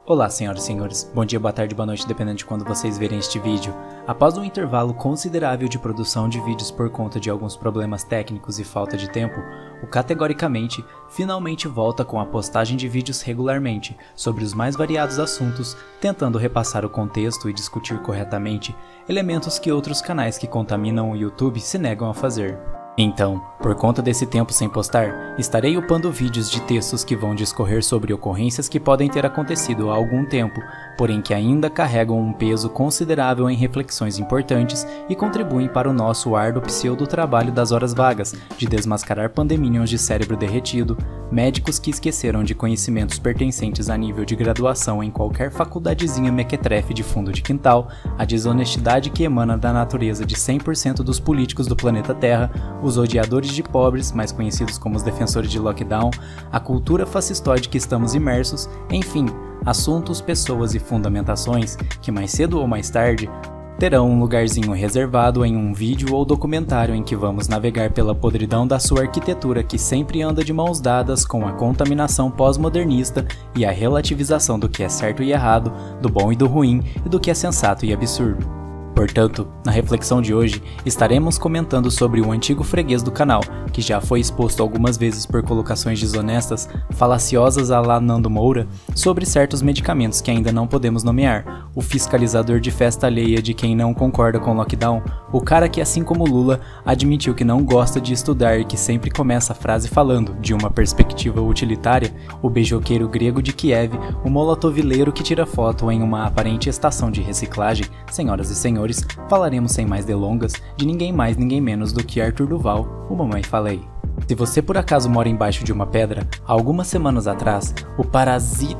Olá senhoras e senhores, bom dia, boa tarde, boa noite, dependendo de quando vocês verem este vídeo. Após um intervalo considerável de produção de vídeos por conta de alguns problemas técnicos e falta de tempo, o Categoricamente finalmente volta com a postagem de vídeos regularmente sobre os mais variados assuntos, tentando repassar o contexto e discutir corretamente elementos que outros canais que contaminam o YouTube se negam a fazer. Então, por conta desse tempo sem postar, estarei upando vídeos de textos que vão discorrer sobre ocorrências que podem ter acontecido há algum tempo, porém que ainda carregam um peso considerável em reflexões importantes e contribuem para o nosso árduo pseudo-trabalho das horas vagas, de desmascarar pandeminions de cérebro derretido, médicos que esqueceram de conhecimentos pertencentes a nível de graduação em qualquer faculdadezinha mequetrefe de fundo de quintal, a desonestidade que emana da natureza de 100% dos políticos do planeta Terra, os odiadores de pobres, mais conhecidos como os defensores de lockdown, a cultura fascistoide que estamos imersos, enfim, assuntos, pessoas e fundamentações que mais cedo ou mais tarde terão um lugarzinho reservado em um vídeo ou documentário em que vamos navegar pela podridão da sua arquitetura que sempre anda de mãos dadas com a contaminação pós-modernista e a relativização do que é certo e errado, do bom e do ruim e do que é sensato e absurdo. Portanto, na reflexão de hoje, estaremos comentando sobre o antigo freguês do canal, que já foi exposto algumas vezes por colocações desonestas, falaciosas à la Nando Moura, sobre certos medicamentos que ainda não podemos nomear, o fiscalizador de festa alheia de quem não concorda com o lockdown, o cara que, assim como Lula, admitiu que não gosta de estudar e que sempre começa a frase falando, de uma perspectiva utilitária, o beijoqueiro grego de Kiev, o molotovileiro que tira foto em uma aparente estação de reciclagem, senhoras e senhores, falaremos sem mais delongas de ninguém mais ninguém menos do que Arthur Duval, o Mamãe Falei. Se você por acaso mora embaixo de uma pedra, há algumas semanas atrás, o parasita...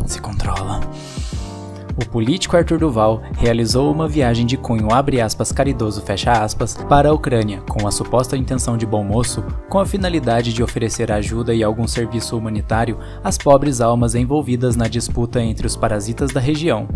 se controla. O político Arthur Duval realizou uma viagem de cunho abre aspas caridoso fecha aspas para a Ucrânia com a suposta intenção de bom moço, com a finalidade de oferecer ajuda e algum serviço humanitário às pobres almas envolvidas na disputa entre os parasitas da região.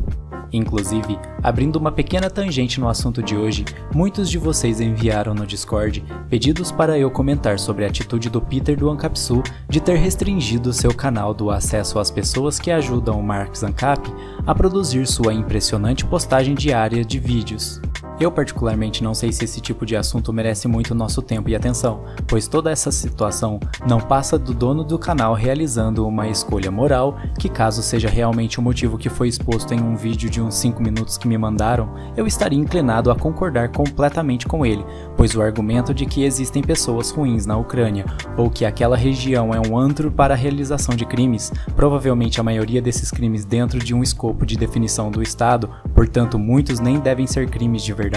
Inclusive, abrindo uma pequena tangente no assunto de hoje, muitos de vocês enviaram no Discord pedidos para eu comentar sobre a atitude do Peter do Ancapsu de ter restringido seu canal do acesso às pessoas que ajudam o Marx Ancap a produzir sua impressionante postagem diária de vídeos. Eu particularmente não sei se esse tipo de assunto merece muito nosso tempo e atenção, pois toda essa situação não passa do dono do canal realizando uma escolha moral, que caso seja realmente o motivo que foi exposto em um vídeo de uns 5 minutos que me mandaram, eu estaria inclinado a concordar completamente com ele, pois o argumento de que existem pessoas ruins na Ucrânia, ou que aquela região é um antro para a realização de crimes, provavelmente a maioria desses crimes dentro de um escopo de definição do Estado, portanto muitos nem devem ser crimes de verdade.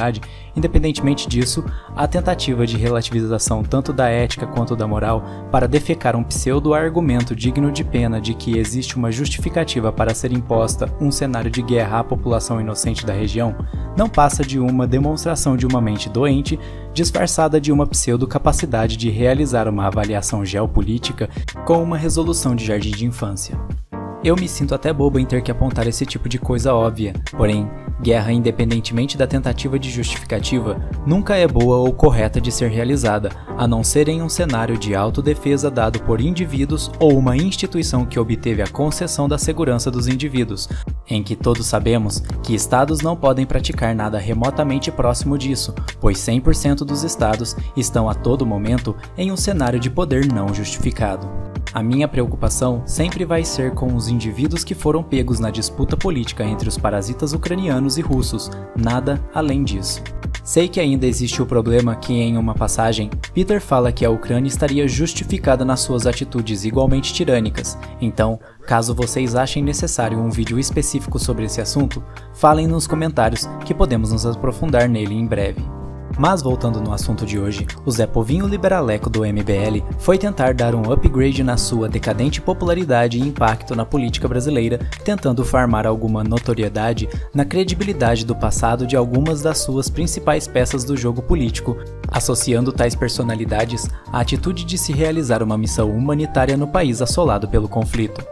Independentemente disso, a tentativa de relativização tanto da ética quanto da moral para defecar um pseudo-argumento digno de pena de que existe uma justificativa para ser imposta um cenário de guerra à população inocente da região, não passa de uma demonstração de uma mente doente, disfarçada de uma pseudo-capacidade de realizar uma avaliação geopolítica com uma resolução de jardim de infância. Eu me sinto até bobo em ter que apontar esse tipo de coisa óbvia, porém, guerra independentemente da tentativa de justificativa nunca é boa ou correta de ser realizada, a não ser em um cenário de autodefesa dado por indivíduos ou uma instituição que obteve a concessão da segurança dos indivíduos, em que todos sabemos que estados não podem praticar nada remotamente próximo disso, pois 100% dos estados estão a todo momento em um cenário de poder não justificado. A minha preocupação sempre vai ser com os indivíduos que foram pegos na disputa política entre os parasitas ucranianos e russos, nada além disso. Sei que ainda existe o problema que em uma passagem, Peter fala que a Ucrânia estaria justificada nas suas atitudes igualmente tirânicas, então, caso vocês achem necessário um vídeo específico sobre esse assunto, falem nos comentários que podemos nos aprofundar nele em breve. Mas voltando no assunto de hoje, o Zé Povinho Liberaleco do MBL foi tentar dar um upgrade na sua decadente popularidade e impacto na política brasileira, tentando farmar alguma notoriedade na credibilidade do passado de algumas das suas principais peças do jogo político, associando tais personalidades à atitude de se realizar uma missão humanitária no país assolado pelo conflito.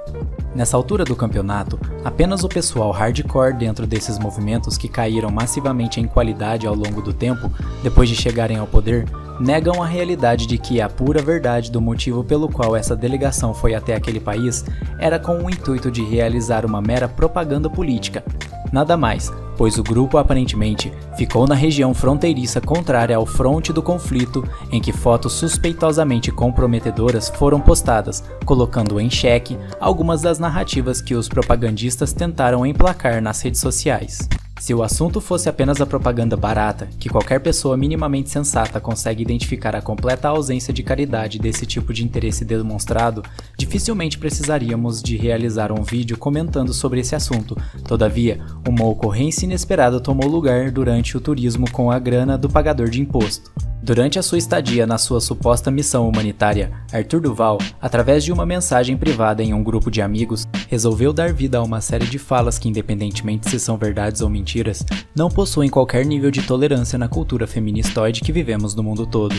Nessa altura do campeonato, apenas o pessoal hardcore dentro desses movimentos que caíram massivamente em qualidade ao longo do tempo, depois de chegarem ao poder, negam a realidade de que a pura verdade do motivo pelo qual essa delegação foi até aquele país era com o intuito de realizar uma mera propaganda política. Nada mais, pois o grupo aparentemente ficou na região fronteiriça contrária ao fronte do conflito, em que fotos suspeitosamente comprometedoras foram postadas, colocando em xeque algumas das narrativas que os propagandistas tentaram emplacar nas redes sociais. Se o assunto fosse apenas a propaganda barata, que qualquer pessoa minimamente sensata consegue identificar a completa ausência de caridade desse tipo de interesse demonstrado, dificilmente precisaríamos de realizar um vídeo comentando sobre esse assunto. Todavia, uma ocorrência inesperada tomou lugar durante o turismo com a grana do pagador de imposto. Durante a sua estadia na sua suposta missão humanitária, Arthur Duval, através de uma mensagem privada em um grupo de amigos, resolveu dar vida a uma série de falas que, independentemente se são verdades ou mentiras, não possuem qualquer nível de tolerância na cultura feministoide que vivemos no mundo todo.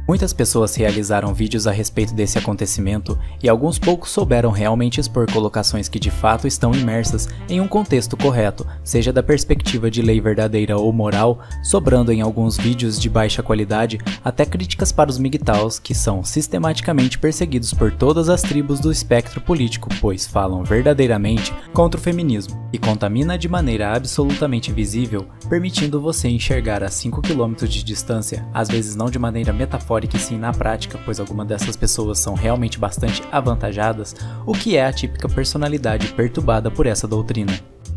Muitas pessoas realizaram vídeos a respeito desse acontecimento e alguns poucos souberam realmente expor colocações que de fato estão imersas em um contexto correto, seja da perspectiva de lei verdadeira ou moral, sobrando em alguns vídeos de baixa qualidade até críticas para os MGTOWs, que são sistematicamente perseguidos por todas as tribos do espectro político, pois falam verdadeiramente contra o feminismo e contamina de maneira absolutamente visível, permitindo você enxergar a 5 km de distância, às vezes não de maneira metafórica e sim na prática, pois algumas dessas pessoas são realmente bastante avantajadas, o que é a típica personalidade perturbada por essa doutrina.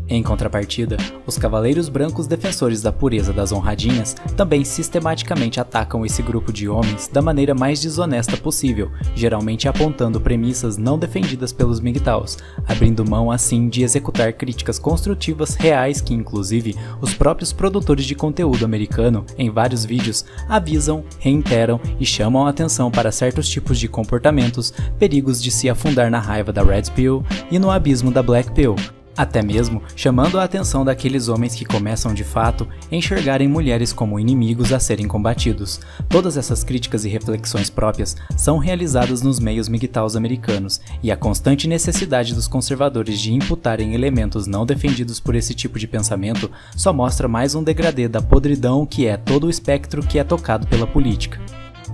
Em contrapartida, os cavaleiros brancos defensores da pureza das honradinhas também sistematicamente atacam esse grupo de homens da maneira mais desonesta possível, geralmente apontando premissas não defendidas pelos MGTOWs, abrindo mão assim de executar críticas construtivas reais que, inclusive, os próprios produtores de conteúdo americano, em vários vídeos, avisam, reiteram e chamam a atenção para certos tipos de comportamentos, perigos de se afundar na raiva da Red Pill e no abismo da Black Pill. Até mesmo chamando a atenção daqueles homens que começam de fato a enxergarem mulheres como inimigos a serem combatidos. Todas essas críticas e reflexões próprias são realizadas nos meios MGTOWs americanos, e a constante necessidade dos conservadores de imputarem elementos não defendidos por esse tipo de pensamento só mostra mais um degradê da podridão que é todo o espectro que é tocado pela política.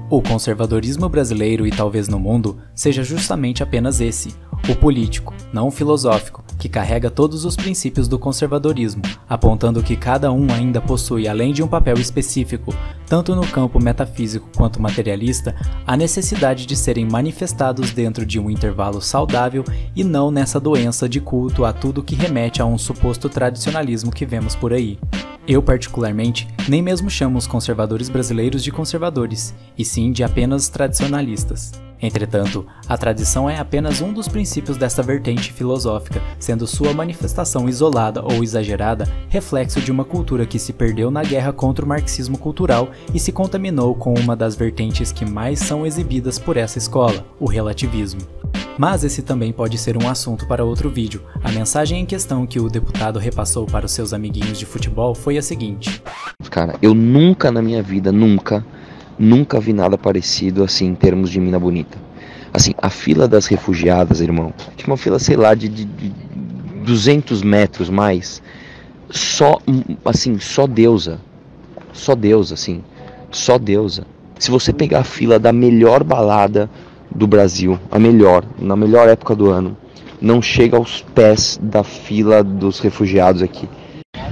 O conservadorismo brasileiro e talvez no mundo seja justamente apenas esse, o político, não o filosófico, que carrega todos os princípios do conservadorismo, apontando que cada um ainda possui, além de um papel específico, tanto no campo metafísico quanto materialista, a necessidade de serem manifestados dentro de um intervalo saudável e não nessa doença de culto a tudo que remete a um suposto tradicionalismo que vemos por aí. Eu, particularmente, nem mesmo chamo os conservadores brasileiros de conservadores, e sim de apenas tradicionalistas. Entretanto, a tradição é apenas um dos princípios dessa vertente filosófica, sendo sua manifestação isolada ou exagerada reflexo de uma cultura que se perdeu na guerra contra o marxismo cultural e se contaminou com uma das vertentes que mais são exibidas por essa escola, o relativismo. Mas esse também pode ser um assunto para outro vídeo. A mensagem em questão que o deputado repassou para os seus amiguinhos de futebol foi a seguinte: Cara, eu nunca na minha vida, nunca vi nada parecido assim em termos de mina bonita. Assim, a fila das refugiadas, irmão, tinha uma fila, sei lá, de 200 metros mais, só deusa, assim, só deusa. Se você pegar a fila da melhor balada do Brasil, na melhor época do ano, não chega aos pés da fila dos refugiados aqui.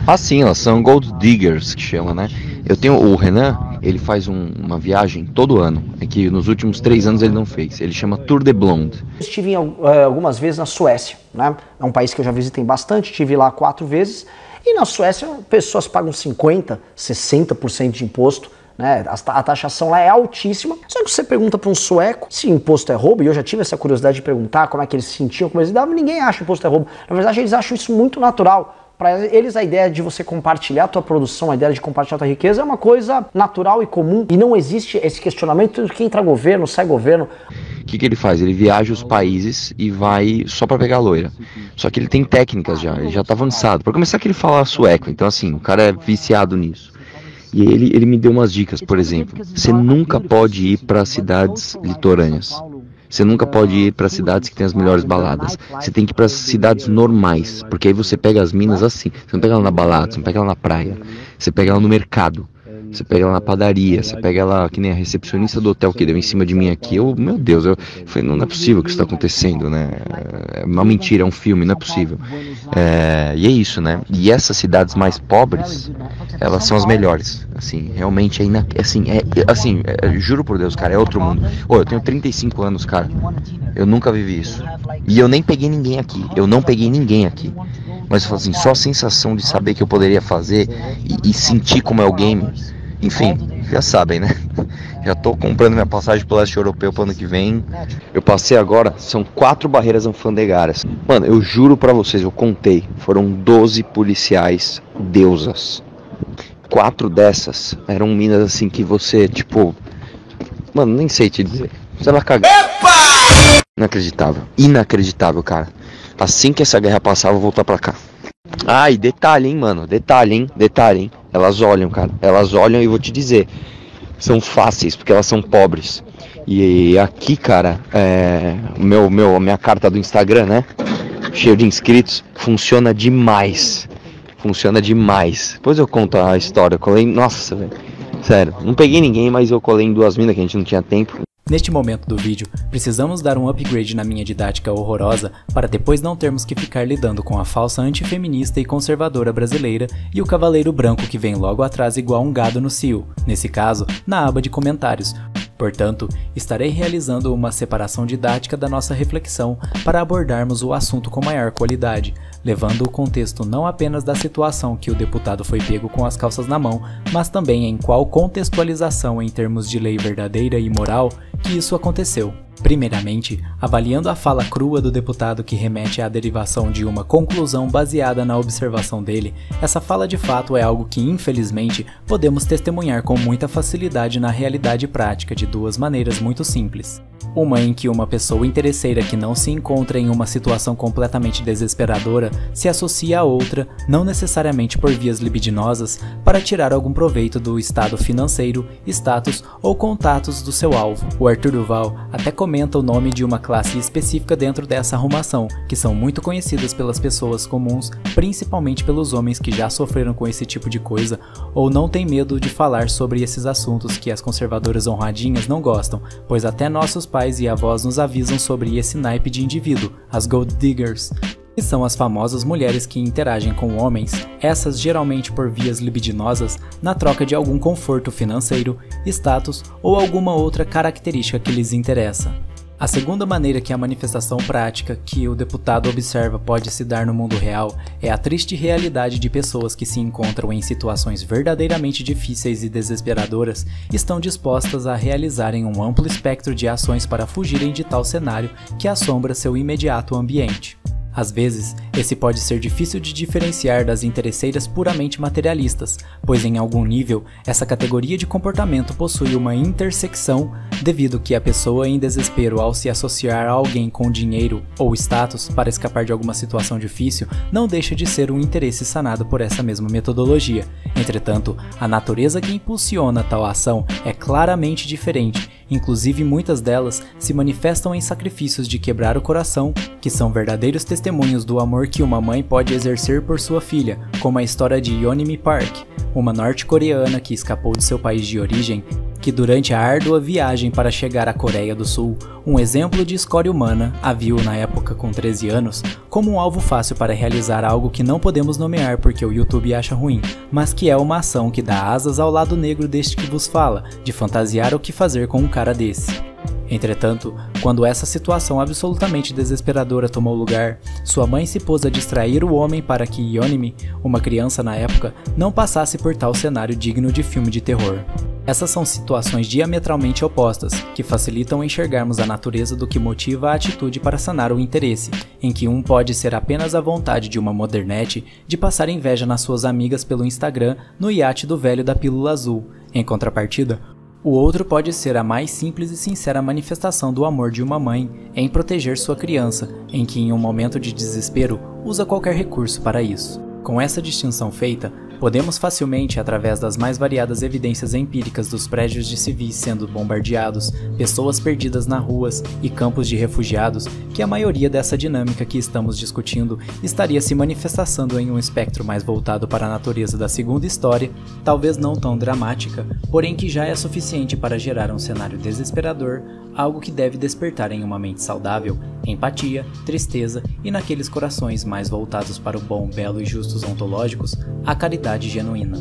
Assim, elas são gold diggers, que chama, né? Eu tenho o Renan, ele faz uma viagem todo ano, é que nos últimos 3 anos ele não fez, ele chama Tour de Blonde. Estive algumas vezes na Suécia, né? É um país que eu já visitei bastante, estive lá 4 vezes, e na Suécia pessoas pagam 50%, 60% de imposto, né? A taxação lá é altíssima. Só que você pergunta para um sueco se imposto é roubo, e eu já tive essa curiosidade de perguntar como é que eles se sentiam, como eles davam, ninguém acha imposto é roubo. Na verdade, eles acham isso muito natural. Para eles, a ideia de você compartilhar a tua produção, a ideia de compartilhar a tua riqueza é uma coisa natural e comum, e não existe esse questionamento de quem entra governo, sai governo. O que ele faz? Ele viaja os países e vai só para pegar a loira. Só que ele tem técnicas já, ele já tá avançado. Para começar, que ele fala sueco, então assim, o cara é viciado nisso. E ele me deu umas dicas, por exemplo, você nunca pode ir para cidades litorâneas. Você nunca pode ir para cidades que tem as melhores baladas. Você tem que ir para cidades normais, porque aí você pega as minas assim. Você não pega ela na balada, você não pega ela na praia. Você pega ela no mercado. você pega ela na padaria, você pega ela que nem a recepcionista do hotel que deu em cima de mim aqui. Meu Deus, eu falei, não é possível que isso está acontecendo, né? É uma mentira, é um filme, não é possível. E é isso, né? E essas cidades mais pobres, elas são as melhores. Assim, realmente juro por Deus, cara, é outro mundo. Eu tenho 35 anos, cara. Eu nunca vivi isso. E eu nem peguei ninguém aqui. Mas eu falo assim, só a sensação de saber que eu poderia fazer e sentir como é o game. Enfim, já sabem, né? Já tô comprando minha passagem pro leste europeu pro ano que vem. Eu passei agora, são 4 barreiras alfandegárias. Mano, eu juro pra vocês, eu contei. Foram 12 policiais deusas. 4 dessas eram minas assim que você, tipo... Mano, nem sei te dizer. Você vai cagar. Inacreditável, cara. Assim que essa guerra passar, eu vou voltar pra cá. E detalhe, hein, mano. Detalhe, hein. Elas olham, cara. Elas olham e vou te dizer. São fáceis, porque elas são pobres. E aqui, cara, a minha carta do Instagram, né? Cheio de inscritos. Funciona demais. Depois eu conto a história. Eu colei... Nossa, velho. Sério. Não peguei ninguém, mas eu colei em 2 minas que a gente não tinha tempo. Neste momento do vídeo, precisamos dar um upgrade na minha didática horrorosa para depois não termos que ficar lidando com a falsa antifeminista e conservadora brasileira e o cavaleiro branco que vem logo atrás igual um gado no cio, nesse caso, na aba de comentários. Portanto, estarei realizando uma separação didática da nossa reflexão para abordarmos o assunto com maior qualidade, levando o contexto não apenas da situação que o deputado foi pego com as calças na mão, mas também em qual contextualização em termos de lei verdadeira e moral que isso aconteceu. Primeiramente, avaliando a fala crua do deputado que remete à derivação de uma conclusão baseada na observação dele, essa fala de fato é algo que, infelizmente, podemos testemunhar com muita facilidade na realidade prática de 2 maneiras muito simples. Uma em que uma pessoa interesseira que não se encontra em uma situação completamente desesperadora se associa a outra, não necessariamente por vias libidinosas, para tirar algum proveito do estado financeiro, status ou contatos do seu alvo. O Arthur Duval até comenta o nome de uma classe específica dentro dessa arrumação, que são muito conhecidas pelas pessoas comuns, principalmente pelos homens que já sofreram com esse tipo de coisa ou não têm medo de falar sobre esses assuntos que as conservadoras honradinhas não gostam, pois até nossos pais e avós nos avisam sobre esse naipe de indivíduo, as gold diggers, que são as famosas mulheres que interagem com homens, essas geralmente por vias libidinosas, na troca de algum conforto financeiro, status ou alguma outra característica que lhes interessa. A segunda maneira que a manifestação prática que o deputado observa pode se dar no mundo real é a triste realidade de pessoas que se encontram em situações verdadeiramente difíceis e desesperadoras e estão dispostas a realizarem um amplo espectro de ações para fugirem de tal cenário que assombra seu imediato ambiente. Às vezes, esse pode ser difícil de diferenciar das interesseiras puramente materialistas, pois em algum nível, essa categoria de comportamento possui uma intersecção devido que a pessoa em desespero ao se associar a alguém com dinheiro ou status para escapar de alguma situação difícil não deixa de ser um interesse sanado por essa mesma metodologia. Entretanto, a natureza que impulsiona tal ação é claramente diferente, inclusive muitas delas se manifestam em sacrifícios de quebrar o coração, que são verdadeiros testemunhos do amor que uma mãe pode exercer por sua filha, como a história de Yeonmi Park, uma norte-coreana que escapou de seu país de origem, que durante a árdua viagem para chegar à Coreia do Sul, um exemplo de escória humana, a viu na época com 13 anos, como um alvo fácil para realizar algo que não podemos nomear porque o YouTube acha ruim, mas que é uma ação que dá asas ao lado negro deste que vos fala, de fantasiar o que fazer com um cara desse. Entretanto, quando essa situação absolutamente desesperadora tomou lugar, sua mãe se pôs a distrair o homem para que Yeonmi, uma criança na época, não passasse por tal cenário digno de filme de terror. Essas são situações diametralmente opostas, que facilitam enxergarmos a natureza do que motiva a atitude para sanar o interesse, em que um pode ser apenas a vontade de uma modernete de passar inveja nas suas amigas pelo Instagram no iate do velho da pílula azul. Em contrapartida, o outro pode ser a mais simples e sincera manifestação do amor de uma mãe em proteger sua criança, em que em um momento de desespero usa qualquer recurso para isso. Com essa distinção feita, Podemos facilmente, através das mais variadas evidências empíricas dos prédios de civis sendo bombardeados, pessoas perdidas nas ruas e campos de refugiados, que a maioria dessa dinâmica que estamos discutindo estaria se manifestando em um espectro mais voltado para a natureza da segunda história, talvez não tão dramática, porém que já é suficiente para gerar um cenário desesperador, algo que deve despertar em uma mente saudável empatia, tristeza e, naqueles corações mais voltados para o bom, belo e justos ontológicos, a caridade genuína.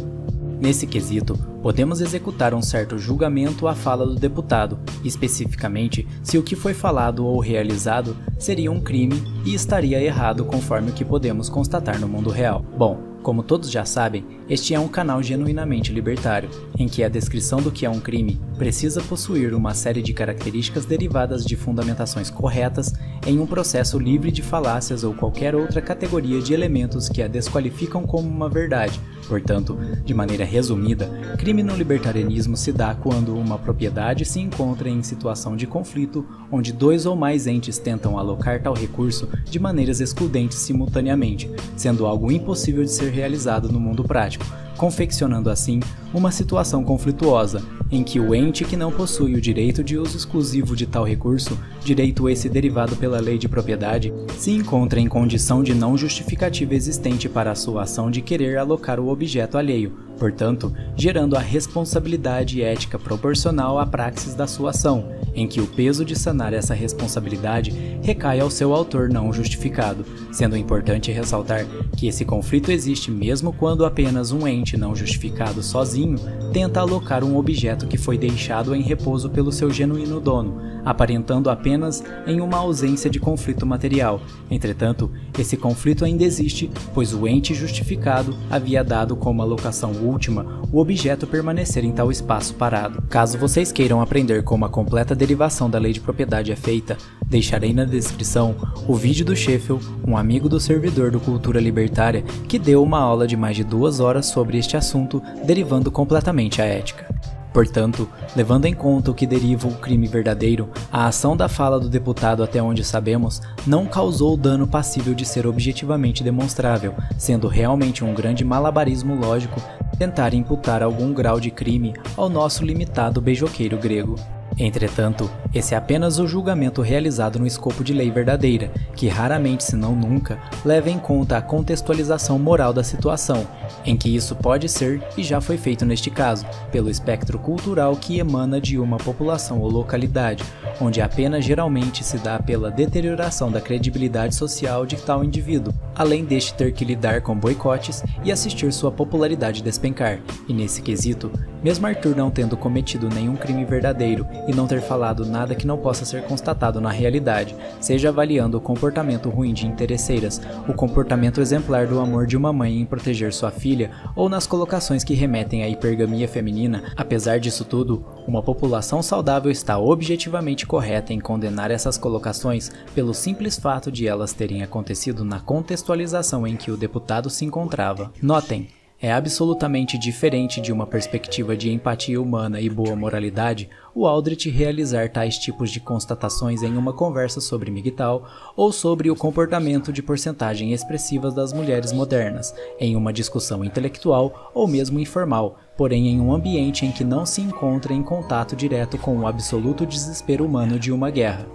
Nesse quesito, podemos executar um certo julgamento à fala do deputado, especificamente se o que foi falado ou realizado seria um crime e estaria errado conforme o que podemos constatar no mundo real. Bom, como todos já sabem, este é um canal genuinamente libertário, em que a descrição do que é um crime precisa possuir uma série de características derivadas de fundamentações corretas em um processo livre de falácias ou qualquer outra categoria de elementos que a desqualificam como uma verdade. Portanto, de maneira resumida, crime no libertarianismo se dá quando uma propriedade se encontra em situação de conflito onde dois ou mais entes tentam alocar tal recurso de maneiras excludentes simultaneamente, sendo algo impossível de ser realizado no mundo prático, confeccionando assim uma situação conflituosa, em que o ente que não possui o direito de uso exclusivo de tal recurso, direito esse derivado pela lei de propriedade, se encontra em condição de não justificativa existente para a sua ação de querer alocar o objeto alheio, portanto, gerando a responsabilidade ética proporcional à praxis da sua ação, em que o peso de sanar essa responsabilidade recai ao seu autor não justificado, sendo importante ressaltar que esse conflito existe mesmo quando apenas um ente não justificado sozinho tenta alocar um objeto que foi deixado em repouso pelo seu genuíno dono, aparentando apenas em uma ausência de conflito material. Entretanto, esse conflito ainda existe, pois o ente justificado havia dado como alocação última o objeto permanecer em tal espaço parado. Caso vocês queiram aprender como a completa derivação da lei de propriedade é feita, deixarei na descrição o vídeo do Sheffield, um amigo do servidor do Cultura Libertária, que deu uma aula de mais de 2 horas sobre este assunto, derivando completamente a ética. Portanto, levando em conta o que deriva o crime verdadeiro, a ação da fala do deputado, até onde sabemos, não causou dano passível de ser objetivamente demonstrável, sendo realmente um grande malabarismo lógico tentar imputar algum grau de crime ao nosso limitado beijoqueiro grego. Entretanto, esse é apenas o julgamento realizado no escopo de lei verdadeira, que raramente, se não nunca, leva em conta a contextualização moral da situação, em que isso pode ser, e já foi feito neste caso, pelo espectro cultural que emana de uma população ou localidade, onde a pena geralmente se dá pela deterioração da credibilidade social de tal indivíduo, além deste ter que lidar com boicotes e assistir sua popularidade despencar, e nesse quesito, mesmo Arthur não tendo cometido nenhum crime verdadeiro e não ter falado nada que não possa ser constatado na realidade, seja avaliando o comportamento ruim de interesseiras, o comportamento exemplar do amor de uma mãe em proteger sua filha, ou nas colocações que remetem à hipergamia feminina, apesar disso tudo, uma população saudável está objetivamente correta em condenar essas colocações pelo simples fato de elas terem acontecido na contextualização em que o deputado se encontrava. Notem, é absolutamente diferente de uma perspectiva de empatia humana e boa moralidade o Aldrich realizar tais tipos de constatações em uma conversa sobre MGTOW ou sobre o comportamento de porcentagem expressivas das mulheres modernas, em uma discussão intelectual ou mesmo informal, porém em um ambiente em que não se encontra em contato direto com o absoluto desespero humano de uma guerra.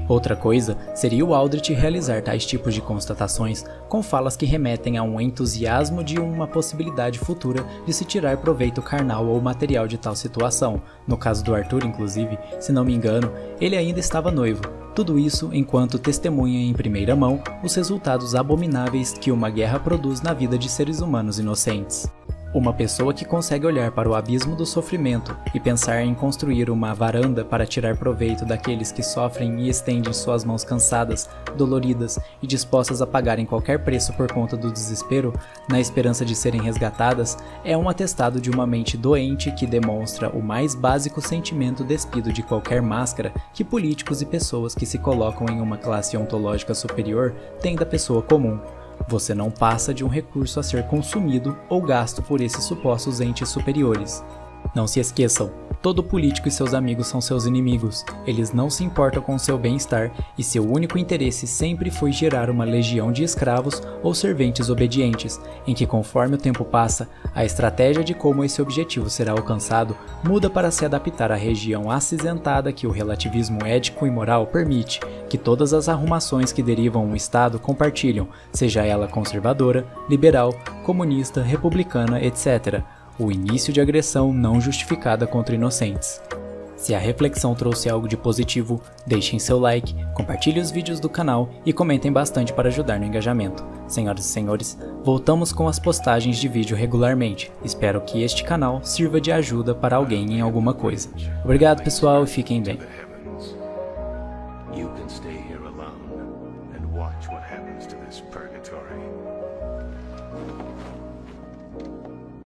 Outra coisa seria o Aldrich realizar tais tipos de constatações com falas que remetem a um entusiasmo de uma possibilidade futura de se tirar proveito carnal ou material de tal situação. No caso do Arthur, inclusive, se não me engano, ele ainda estava noivo. Tudo isso enquanto testemunha em primeira mão os resultados abomináveis que uma guerra produz na vida de seres humanos inocentes. Uma pessoa que consegue olhar para o abismo do sofrimento e pensar em construir uma varanda para tirar proveito daqueles que sofrem e estendem suas mãos cansadas, doloridas e dispostas a pagarem qualquer preço por conta do desespero, na esperança de serem resgatadas, é um atestado de uma mente doente que demonstra o mais básico sentimento despido de qualquer máscara que políticos e pessoas que se colocam em uma classe ontológica superior têm da pessoa comum. Você não passa de um recurso a ser consumido ou gasto por esses supostos entes superiores. Não se esqueçam, todo político e seus amigos são seus inimigos. Eles não se importam com seu bem-estar e seu único interesse sempre foi gerar uma legião de escravos ou serventes obedientes, em que conforme o tempo passa, a estratégia de como esse objetivo será alcançado muda para se adaptar à região acinzentada que o relativismo ético e moral permite, que todas as arrumações que derivam um Estado compartilham, seja ela conservadora, liberal, comunista, republicana, etc., o início de agressão não justificada contra inocentes. Se a reflexão trouxe algo de positivo, deixem seu like, compartilhem os vídeos do canal e comentem bastante para ajudar no engajamento. Senhoras e senhores, voltamos com as postagens de vídeo regularmente. Espero que este canal sirva de ajuda para alguém em alguma coisa. Obrigado pessoal e fiquem bem.